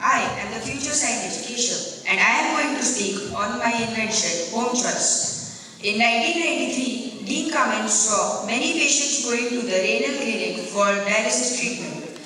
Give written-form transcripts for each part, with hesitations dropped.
I am the future scientist Keshav, and I am going to speak on my invention, home choice. In 1993, Dean Kamen saw many patients going to the renal clinic for dialysis treatment.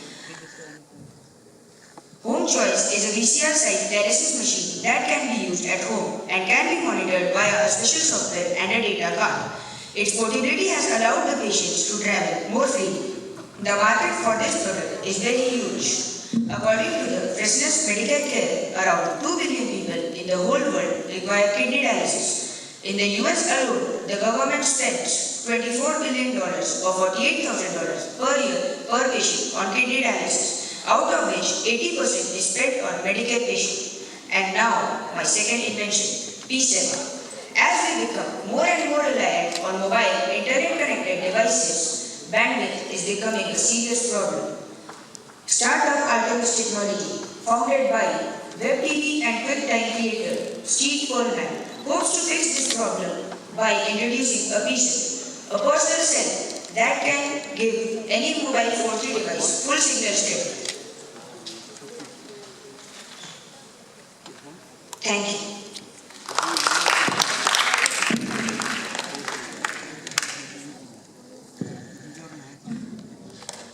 Home Choice is a VCR-sized dialysis machine that can be used at home and can be monitored via a special software and a data card. Its portability has allowed the patients to travel more freely. The market for this product is very huge. According to the Fresenius Medical Care, around 2 billion people in the whole world require kidney dialysis. In the US alone, the government spends $24 billion or $48,000 per year per patient on kidney dialysis, out of which 80% is spent on Medicare patients. And now, my second invention, P7. As we become more and more reliant on mobile, internet-connected devices, bandwidth is becoming a serious problem. Startup Artemis Technology, founded by web TV and QuickTime creator Steve Coleman, hopes to fix this problem by introducing a P7, a personal cell that can give any mobile 4G device full signal strength. Thank you.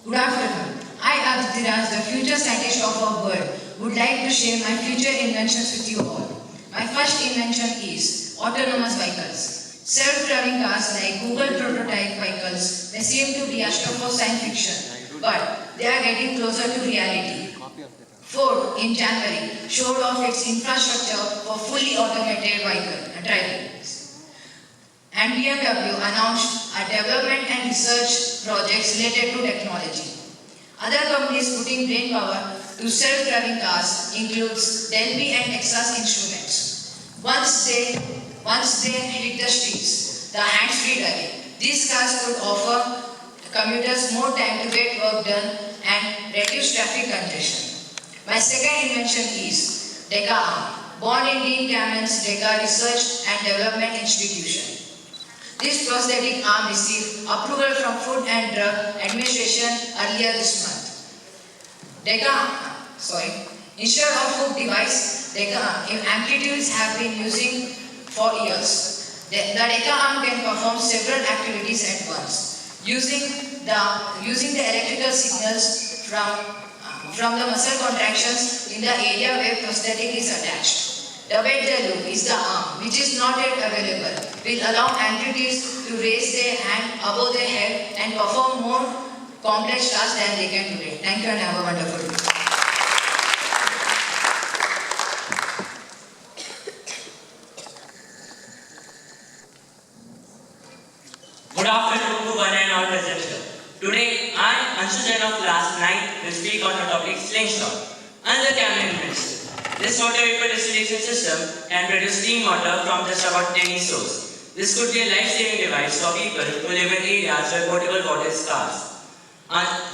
Good afternoon. I, Aditi Raj, the future scientist of our world, would like to share my future inventions with you all. My first invention is autonomous vehicles. Self-driving cars like Google prototype vehicles may seem to be a stuff of science fiction, but they are getting closer to reality. Ford, in January, showed off its infrastructure for fully automated vehicle driving. And BMW announced a development and research projects related to technology. Other companies putting brain power to self-driving cars includes Delphi and Texas Instruments. Once they hit the streets, the hands-free driving, these cars could offer commuters more time to get work done and reduce traffic congestion. My second invention is DECA Arm, born in Dean Kamen's DECA Research and Development Institution. This prosthetic arm received approval from Food and Drug Administration earlier this month. Instead of hook device, DECA amplitudes have been using for years. The DECA arm can perform several activities at once, using the electrical signals from the muscle contractions in the area where prosthetic is attached. The wedge loop is the arm, which is not yet available, will allow amputees to raise their hand above their head and perform more complex tasks than they can today. Thank you and have a wonderful day. Good afternoon to one and all present here. Today, I, Anshu Jain of class 9, will speak on the topic slingshot. Another Kamen invention. This water vapor distillation system can produce steam water from just about any source. This could be a life-saving device for people who live in areas where potable water is scarce.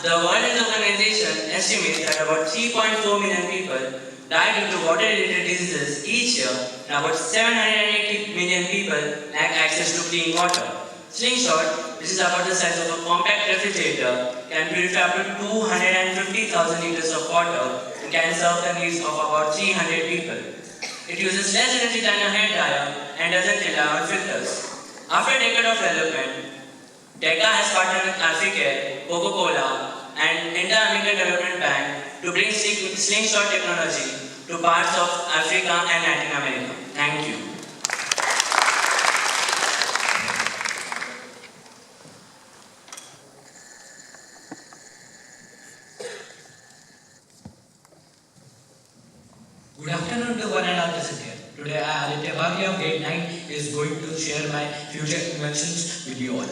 The World Health Organization estimates that about 3.4 million people die due to water-related diseases each year, and about 780 million people lack access to clean water. Slingshot, which is about the size of a compact refrigerator, can purify up to 250,000 liters of water and can serve the needs of about 300 people. It uses less energy than a hair dryer and doesn't rely on filters. After a decade of development, DECA has partnered with Africare, Coca-Cola, and Inter-American Development Bank to bring slingshot technology to parts of Africa and Latin America. Thank you. Good afternoon to one and all present here. Today, Aditya Bhagia of grade 9 is going to share my future inventions with you all.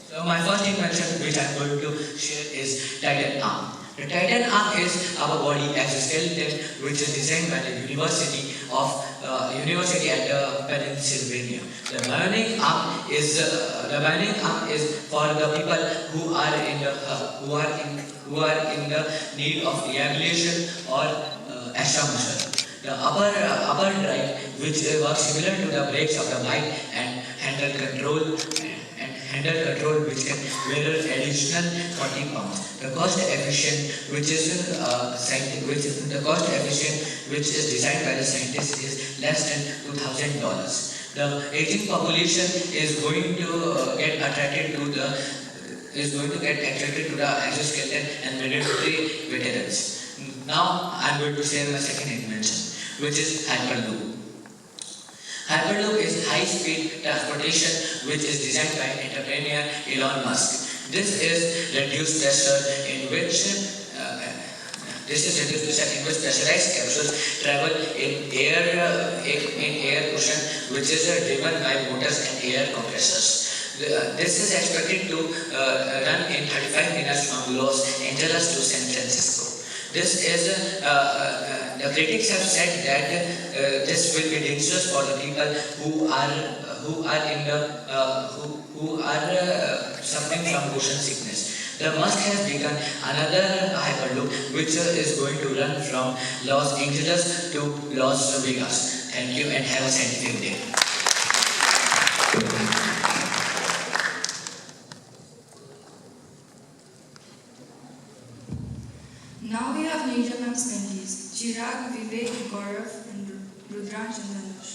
So my first invention which I am going to share is Titan Arm. The Titan Arm is our body as a skeleton which is designed by the University at Pennsylvania. The bionic arm is for the people who are in the need of rehabilitation or extra muscle. The upper drive, which works similar to the brakes of the bike and handle control and handle control which can weigh additional 40 pounds. The cost efficient which is designed by the scientist is less than $2,000. The aging population is going to get attracted to the exoskeleton and military veterans. Now I am going to share my second invention, which is Hyperloop. Hyperloop is high-speed transportation which is designed by entrepreneur Elon Musk. This is reduced pressure in which pressurized capsules travel in air cushion which is driven by motors and air compressors. This is expected to run in 35 minutes from Los Angeles to San Francisco. The critics have said that this will be dangerous for the people who are suffering from motion sickness. The Musk has begun another Hyperloop which is going to run from Los Angeles to Las Vegas. Thank you and have a scientific day. Now we have Neerja Ma'am's mentees, Chirag, Vivek, Gaurav and Rudransh and Dhanush.